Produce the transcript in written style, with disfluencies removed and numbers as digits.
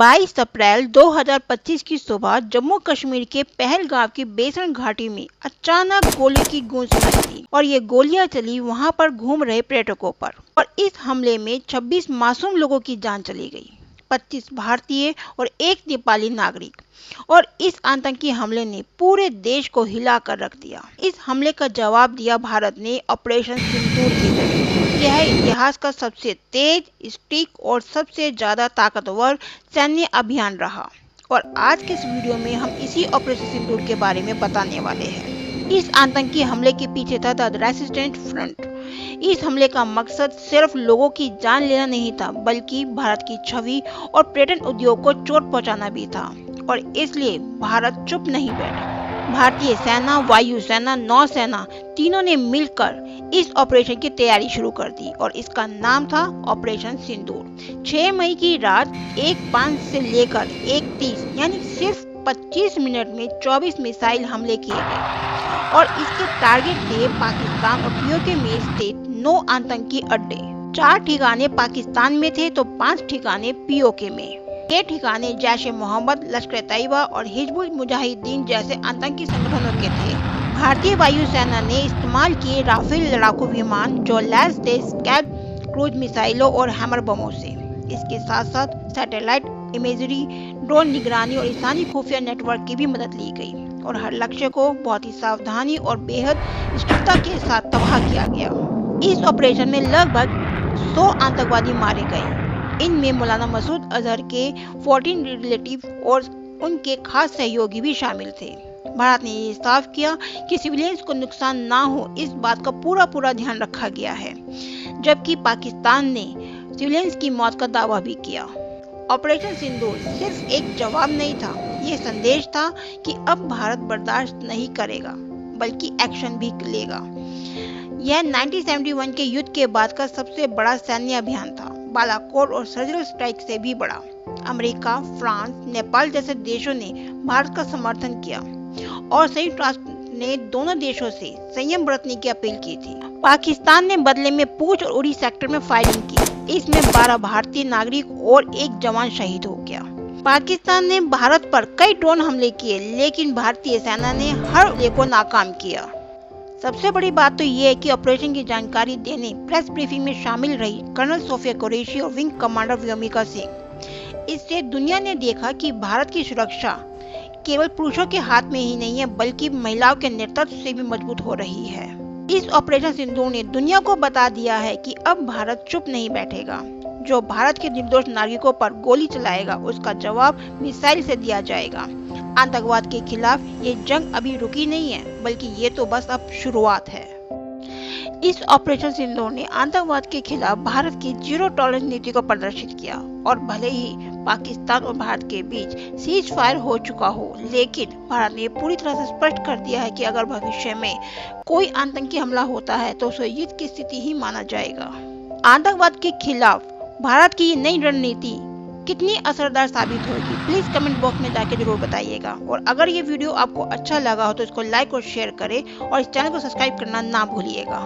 22 अप्रैल 2025 की सुबह जम्मू कश्मीर के पहलगाम की बेसन घाटी में अचानक गोली की गूंज सुनाई दी और ये गोलियां चली वहां पर घूम रहे पर्यटकों पर और इस हमले में 26 मासूम लोगों की जान चली गई, 25 भारतीय और एक नेपाली नागरिक। और इस आतंकी हमले ने पूरे देश को हिला कर रख दिया। इस हमले का जवाब दिया भारत ने ऑपरेशन सिंदूर के जरिए। यह इतिहास का सबसे तेज, सटीक और सबसे ज्यादा ताकतवर सैन्य अभियान रहा और आज के इस वीडियो में हम इसी ऑपरेशन सिंदूर के बारे में बताने वाले हैं। इस आतंकी हमले के पीछे था द रेजिस्टेंस फ्रंट। इस हमले का मकसद सिर्फ लोगों की जान लेना नहीं था, बल्कि भारत की छवि और पर्यटन उद्योग को चोट पहुंचाना भी था और इसलिए भारत चुप नहीं बैठा। भारतीय सेना, वायुसेना, नौसेना तीनों ने मिलकर इस ऑपरेशन की तैयारी शुरू कर दी और इसका नाम था ऑपरेशन सिंदूर। 6 मई की रात 1:05 से लेकर 1:30 यानी सिर्फ 25 मिनट में 24 मिसाइल हमले किए गए और इसके टारगेट थे पाकिस्तान और पीओके में स्थित 9 आतंकी अड्डे। 4 ठिकाने पाकिस्तान में थे तो 5 ठिकाने पीओके में। ये ठिकाने जैश ए मोहम्मद, लश्कर तैयबा और हिजबुल मुजाहिदीन जैसे आतंकी संगठनों के थे। भारतीय वायुसेना ने इस्तेमाल किए राफेल लड़ाकू विमान जो लैस थे स्कैड क्रूज मिसाइलों और हैमर बमों से। इसके साथ साथ सैटेलाइट इमेजरी, ड्रोन निगरानी और इंसानी खुफिया नेटवर्क की भी मदद ली गई और हर लक्ष्य को बहुत ही सावधानी और बेहद स्थिरता के साथ तबाह किया गया। इस ऑपरेशन में लगभग 100 आतंकवादी मारे गए। इनमें मौलाना मसूद अजहर के 14 रिलेटिव और उनके खास सहयोगी भी शामिल थे। भारत ने ये साफ किया कि सिविलियंस को नुकसान ना हो, इस बात का पूरा ध्यान रखा गया है, जबकि पाकिस्तान ने सिविलियंस की मौत का दावा भी किया। ऑपरेशन सिंदूर सिर्फ एक जवाब नहीं था, ये संदेश था कि अब भारत बर्दाश्त नहीं करेगा बल्कि एक्शन भी लेगा। यह 1971 के युद्ध के बाद का सबसे बड़ा सैन्य अभियान था, बालाकोट और सर्जिकल स्ट्राइक से भी बड़ा। अमेरिका, फ्रांस, नेपाल जैसे देशों ने भारत का समर्थन किया और संयुक्त राष्ट्र ने दोनों देशों से संयम बरतने की अपील की थी। पाकिस्तान ने बदले में पूंछ और उड़ी सेक्टर में फायरिंग की। इसमें 12 भारतीय नागरिक और 1 जवान शहीद हो गया। पाकिस्तान ने भारत पर कई ड्रोन हमले किए, लेकिन भारतीय सेना ने हर हमले को नाकाम किया। सबसे बड़ी बात तो ये है कि ऑपरेशन की जानकारी देने प्रेस ब्रीफिंग में शामिल रही कर्नल सोफिया कुरैशी और विंग कमांडर व्योमिका सिंह। इससे दुनिया ने देखा कि भारत की सुरक्षा केवल पुरुषों के हाथ में ही नहीं है, बल्कि महिलाओं के नेतृत्व से भी मजबूत हो रही है। इस ऑपरेशन सिंदूर ने दुनिया को बता दिया है कि अब भारत चुप नहीं बैठेगा। जो भारत के निर्दोष नागरिकों पर गोली चलाएगा, उसका जवाब मिसाइल से दिया जाएगा। आतंकवाद के खिलाफ ये जंग अभी रुकी नहीं है, बल्कि ये तो बस अब शुरुआत है। इस ऑपरेशन सिंदूर ने आतंकवाद के खिलाफ भारत की जीरो टॉलरेंस नीति को प्रदर्शित किया और भले ही पाकिस्तान और भारत के बीच सीज फायर हो चुका हो, लेकिन भारत ने पूरी तरह से स्पष्ट कर दिया है कि अगर भविष्य में कोई आतंकी हमला होता है तो उसे युद्ध की स्थिति ही माना जाएगा। आतंकवाद के खिलाफ भारत की ये नई रणनीति कितनी असरदार साबित होगी, प्लीज कमेंट बॉक्स में जाके जरूर बताइएगा। और अगर ये वीडियो आपको अच्छा लगा हो तो इसको लाइक और शेयर करें और इस चैनल को सब्सक्राइब करना ना भूलिएगा।